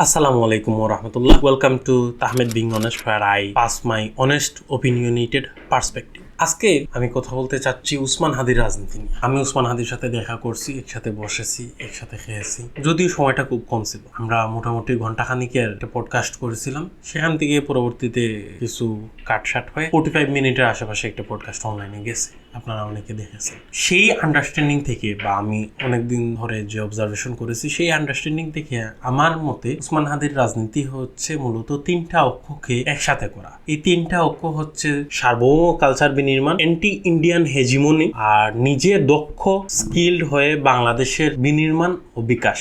Assalamu alaikum wa rahmatullah. Welcome to Tahmed Being Honest, where I pass my honest, opinionated perspective. আজকে আমি কথা বলতে চাচ্ছি উসমান হাদির রাজনীতি নিয়ে। আমি উসমান হাদির সাথে দেখা করছি, একসাথে বসেছি, একসাথে খেয়েছি, যদিও সময়টা খুব কম ছিল। আমরা মোটামুটি ঘন্টাখানিকের একটা পডকাস্ট করেছিলাম, সেখান থেকে পরবর্তীতে কিছু কাটসাট হয়ে 45 মিনিটের আশেপাশে একটা পডকাস্ট অনলাইনে গেছে, আপনারা অনেকে দেখেছেন। সেই আন্ডারস্ট্যান্ডিং থেকে বা আমি অনেকদিন ধরে যে অবজারভেশন করেছি সেই আন্ডারস্ট্যান্ডিং থেকে আমার মতে উসমান হাদির রাজনীতি হচ্ছে মূলত তিনটা অক্ষকে একসাথে করা। এই তিনটা অক্ষ হচ্ছে সার্বভৌম কালচার বিনির্মাণ, অ্যান্টি ইন্ডিয়ান হেজিমনি, আর নিজে দক্ষ স্কিল্ড হয়ে বাংলাদেশের বিনির্মাণ ও বিকাশ।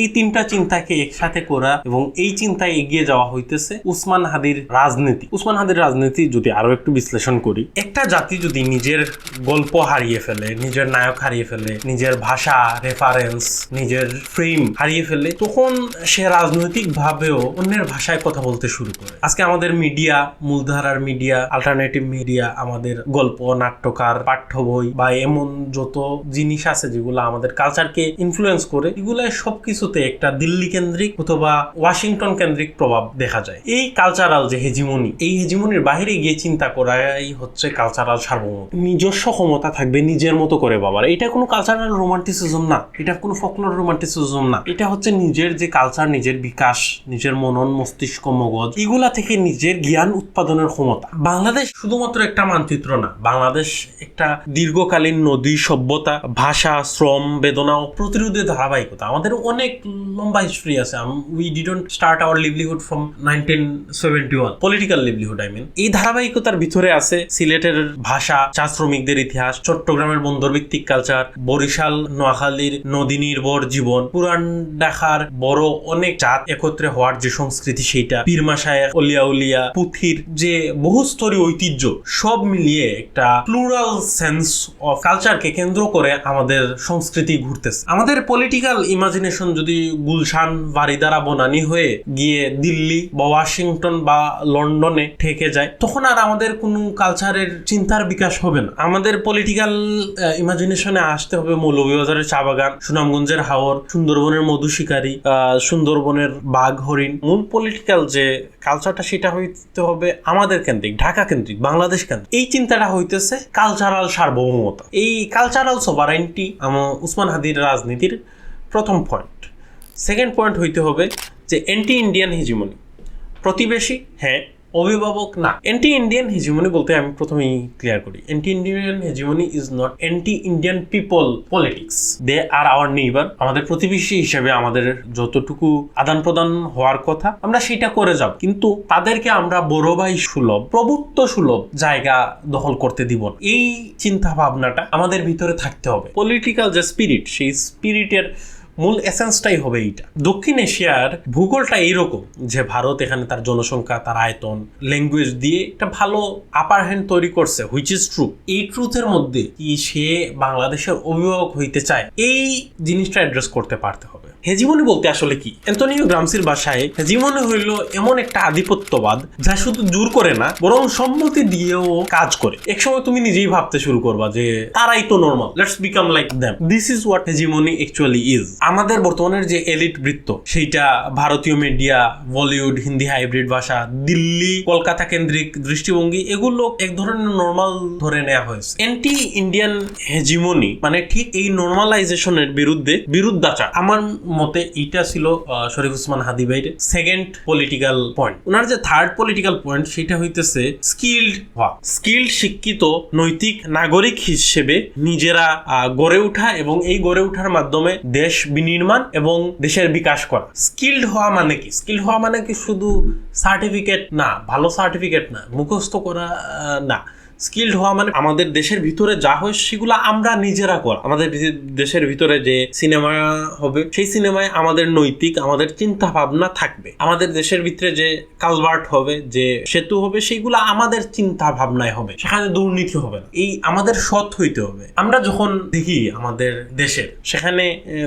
এই তিনটা চিন্তাকে একসাথে করা এবং এই চিন্তায় এগিয়ে যাওয়া হইতেছে উসমান হাদির রাজনীতি। উসমান হাদির রাজনীতি যদি আরো একটু বিশ্লেষণ করি, একটা জাতি যদি নিজের গল্প হারিয়ে ফেলে, নিজের নায়ক হারিয়ে ফেলে, নিজের ভাষা, রেফারেন্স, নিজের ফ্রেম হারিয়ে ফেলে, তখন সে রাজনৈতিক ভাবেও অন্যের ভাষায় কথা বলতে শুরু করে। আজকে আমাদের মিডিয়া, মূলধারার মিডিয়া, আল্টারনেটিভ মিডিয়া, আমাদের গল্প, নাট্যকার, পাঠ্য বই বা এমন যত জিনিস আছে যেগুলো আমাদের কালচারকে ইনফ্লুয়েন্স করে, এগুলো সবকিছু একটা দিল্লি কেন্দ্রিক অথবা ওয়াশিংটন কেন্দ্রিক প্রভাব দেখা যায়। এই কালচারাল যে হেজিমনি, এই হেজিমনির বাইরে গিয়ে চিন্তা করাই হচ্ছে কালচারাল সার্বভৌমত্ব। নিজস্ব ক্ষমতা থাকবে নিজের মতো করে বাবার। এটা কোনো কালচারাল রোমান্টিসিজম না, এটা কোনো ফকলোর রোমান্টিসিজম না, এটা হচ্ছে নিজের যে কালচার, নিজের বিকাশ, নিজের মনন, মস্তিষ্ক, মগজ, এগুলা থেকে নিজের জ্ঞান উৎপাদনের ক্ষমতা। বাংলাদেশ শুধুমাত্র একটা মানচিত্র না, বাংলাদেশ একটা দীর্ঘকালীন নদী, সভ্যতা, ভাষা, শ্রম, বেদনা ও প্রতিরোধের ধারাবাহিকতা। আমাদের অনেক লম্বা হিস্ট্রি আছে। We didn't start our livelihood from 1971, political livelihood I mean. এই ধারাবাহিকতার ভিতরে আছে সিলেটের ভাষা, চা শ্রমিকদের ইতিহাস, চট্টগ্রামের বন্দর ভিত্তিক কালচার, বরিশাল নোয়াখালীর নদী নির্ভর জীবন, পুরান ঢাকার বড় অনেক জাত একত্রে হওয়ার যে সংস্কৃতি, সেইটা, পীরমা শায়েখ, অলিয়া উলিয়া, পুথির যে বহুস্তরী ঐতিহ্য, সব মিলিয়ে একটা প্লুরাল সেন্স অফ কালচারকে কেন্দ্র করে আমাদের সংস্কৃতি ঘুরতেছে। আমাদের পলিটিক্যাল ইমাজিনেশন যদি গুলশান, বারিদারা, বনানী হয়ে গিয়ে দিল্লি বা ওয়াশিংটন বা লন্ডনে ঠেকে যায়, তখন আর আমাদের কোনো কালচারের চিন্তার বিকাশ হবে না। আমাদের পলিটিক্যাল ইমাজিনেশনে আসতে হবে মৌলভীবাজারের চা বাগান, সুনামগঞ্জের হাওর, সুন্দরবনের মধু শিকারী, সুন্দরবনের বাঘ, হরিণ। মূল পলিটিক্যাল যে কালচারটা সেটা হইতে হবে আমাদের কেন্দ্রিক, ঢাকা কেন্দ্রিক, বাংলাদেশ কেন্দ্রিক। এই চিন্তাটা হইতেছে কালচারাল সার্বভৌমতা। এই কালচারাল সভারেন্টি উসমান হাদির রাজনীতির প্রথম পয়েন্ট। সেকেন্ড পয়েন্ট হইতে হবে যে অ্যান্টি ইন্ডিয়ান হেজিমনি। প্রতিবেশী হ্যাঁ, অভিভাবক না। অ্যান্টি ইন্ডিয়ান হেজিমনি বলতে আমি প্রথমেই ক্লিয়ার করি, anti Indian hegemony is not anti Indian people politics. They are our neighbour. আমাদের প্রতিবেশী হিসেবে আমাদের যতটুকু আদান প্রদান হওয়ার কথা আমরা সেটা করে যাব, কিন্তু তাদেরকে আমরা বড় ভাই সুলভ, প্রভুত্ব সুলভ জায়গা দখল করতে দিব না। এই চিন্তা ভাবনাটা আমাদের ভিতরে থাকতে হবে। পলিটিক্যাল যে স্পিরিট, সেই স্পিরিটের মূল এসেন্সটাই হবে এইটা। দক্ষিণ এশিয়ার ভূগোলটা এইরকম যে ভারত এখানে তার জনসংখ্যা, তার আয়তন, ল্যাঙ্গুয়েজ দিয়ে একটা ভালো আপার হ্যান্ড তৈরি করছে, হুইচ ইজ ট্রু। এই ট্রুথের মধ্যে কি সে বাংলাদেশের অভিভাবক হইতে চায়, এই জিনিসটা অ্যাড্রেস করতে পারতে হবে। হেজিমনি বলতে আসলে কি? অ্যান্টনিও গ্রামসির ভাষায় হেজিমনি হইল এমন একটা আধিপত্যবাদ যা শুধু জোর করে না, বরং সম্মতি দিয়েও কাজ করে। একসময় তুমি নিজেই ভাবতে শুরু করবা যে তারাই তো normal, let's become like them. This is what hegemony actually is. আমাদের বর্তমানের যে এলিট বৃত্ত, সেইটা ভারতীয় মিডিয়া, বলিউড, হিন্দি হাইব্রিড ভাষা, দিল্লি কলকাতা কেন্দ্রিক দৃষ্টিভঙ্গি, এগুলো এক ধরনের নর্মাল ধরে নেওয়া হয়েছে। অ্যান্টি ইন্ডিয়ান হেজিমনি মানে ঠিক এই নর্মালাইজেশনের বিরুদ্ধাচার। আমার মতে এইটা ছিল শরীফ উসমান হাদি ভাইয়ের সেকেন্ড পলিটিক্যাল পয়েন্ট। ওনার যে থার্ড পলিটিক্যাল পয়েন্ট সেটা হইতেছে স্কিল্ড হওয়া। স্কিল্ড, শিক্ষিত, নৈতিক নাগরিক হিসেবে নিজেরা গড়ে ওঠা এবং এই গড়ে ওঠার মাধ্যমে দেশ বিনির্মাণ এবং দেশের বিকাশ করা। স্কিল্ড হওয়া মানে কি? স্কিল্ড হওয়া মানে কি শুধু সার্টিফিকেট না, ভালো সার্টিফিকেট না, মুখস্থ করা না। স্কিল্ড হওয়া মানে আমাদের দেশের ভিতরে যা হয় সেগুলো আমরা নিজেরা করা। আমাদের দেশের ভিতরে যে সিনেমা হবে, সেই সিনেমায় আমাদের নৈতিক, আমাদের চিন্তা ভাবনা থাকবে। আমাদের দেশের ভিতরে যে কালভার্ট হবে, যে সেতু হবে, সেইগুলো আমাদের চিন্তা ভাবনায় হবে, সেখানে দুর্নীতি হবে না। এই আমাদের সৎ হইতে হবে। আমরা যখন দেখি আমাদের দেশের, সেখানে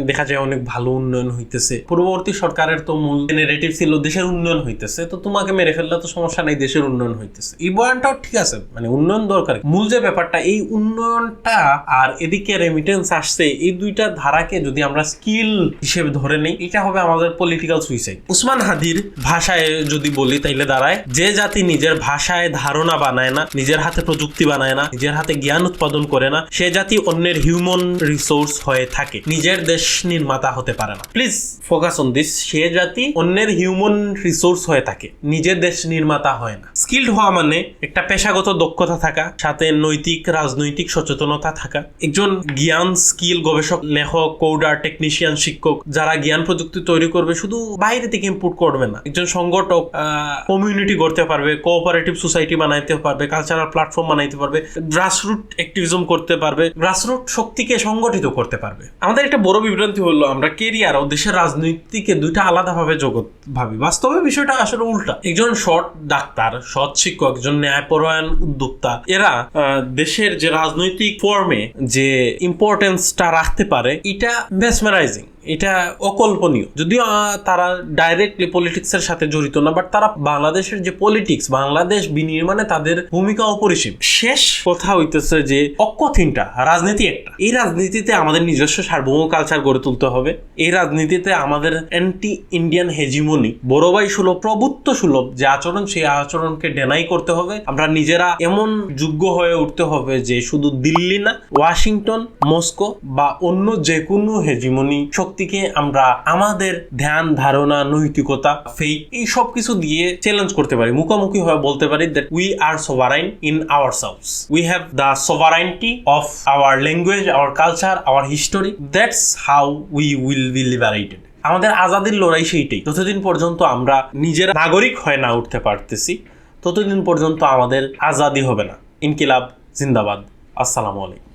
দেখা যায় অনেক ভালো উন্নয়ন হইতেছে। পূর্ববর্তী সরকারের তো মূল নেগেটিভ ছিল দেশের উন্নয়ন হইতেছে, তো তোমাকে মেরে ফেললে তো সমস্যা নাই, দেশের উন্নয়ন হইতেছে। এই বয়ানটাও ঠিক আছে, মানে উন্নয়ন উন্নয়ন দরকার, মূল যে ব্যাপারটা এই উন্নয়নটা আর এদিকে রেমিটেন্স আসছে, এই দুইটা ধারাকে যদি আমরা স্কিল হিসেবে ধরে নেই, এটা হবে আমাদের পলিটিক্যাল সুইসাইড। উসমান হাদির ভাষায় যদি বলি তাইলে দাঁড়ায়, যে জাতি নিজের ভাষায় ধারণা বানায় না, নিজের হাতে প্রযুক্তি বানায় না, নিজের হাতে জ্ঞান উৎপাদন করে না, সে জাতি অন্যের হিউম্যান রিসোর্স হয়ে থাকে, নিজের দেশ নির্মাতা হতে পারে না। Please focus on this. সে জাতি অন্যের হিউম্যান রিসোর্স হয়ে থাকে, নিজের দেশ নির্মাতা হয় না। স্কিলড হওয়া মানে একটা পেশাগত দক্ষতা থাকা, সাথে নৈতিক রাজনৈতিক সচেতনতা থাকা, একজন জ্ঞান স্কিল গবেষক, লেখক, কোডার, টেকনিশিয়ান, শিক্ষক, যারা জ্ঞান প্রযুক্তি তৈরি করবে শুধু বাইরে থেকে ইম্পোর্ট করবে না, একজন সংগঠক, কমিউনিটি গড়তে পারবে, কোঅপারেটিভ সোসাইটি বানাইতে পারবে, কালচারাল প্ল্যাটফর্ম বানাইতে পারবে, গ্রাসরুট অ্যাক্টিভিজম করতে পারবে, গ্রাসরুট শক্তিকে সংগঠিত করতে পারবে। আমাদের একটা বড় বিভ্রান্তি হলো আমরা কেরিয়ার ও দেশের রাজনীতিকে দুইটা আলাদাভাবে জগৎ ভাবি। বাস্তবে বিষয়টা আসলে উল্টা। একজন সৎ ডাক্তার, সৎ শিক্ষক, একজন ন্যায়পরায়ণ উদ্যোক্তা, এরা দেশের যে রাজনৈতিক ফর্মে যে ইম্পর্টেন্সটা রাখতে পারে, এটা মেসমারাইজিং, এটা অকল্পনীয়। যদিও তারা ডাইরেক্টলি পলিটিক্সের সাথে জড়িত না, বাট তারা বাংলাদেশের যে পলিটিক্স, বাংলাদেশ বিনির্মাণে তাদের ভূমিকা অপরিসীম। শেষ কথা হইতেছে যে অক্ষ তিনটা, রাজনীতি একটা। এই রাজনীতিতে আমাদের নিজস্ব সার্বভৌম কালচার গড়ে তুলতে হবে। এই রাজনীতিতে আমাদের অ্যান্টি ইন্ডিয়ান হেজিমনি, বড় ভাই সুলভ, প্রভুত্ব সুলভ যে আচরণ, সেই আচরণকে ডেনাই করতে হবে। আমরা নিজেরা এমন যোগ্য হয়ে উঠতে হবে যে শুধু দিল্লি না, ওয়াশিংটন, মস্কো বা অন্য যে কোনো হেজিমনি শক্তিকে আমরা আমাদের ধ্যান, ধারণা, নৈতিকতা, ফেইথ, এই সব কিছু দিয়ে চ্যালেঞ্জ করতে পারি, মুখোমুখি হয়ে বলতে পারি that we are sovereign in ourselves. We have the sovereignty of our language, our culture, our history. That's how we will be liberated. আমাদের আজাদির লড়াই সেইটাই। যতদিন পর্যন্ত আমরা নিজের নাগরিক হয়ে না উঠতে পারতেছি, ততদিন পর্যন্ত আমাদের আজাদি হবে না। ইনকিলাব জিন্দাবাদ। আসসালামু আলাইকুম।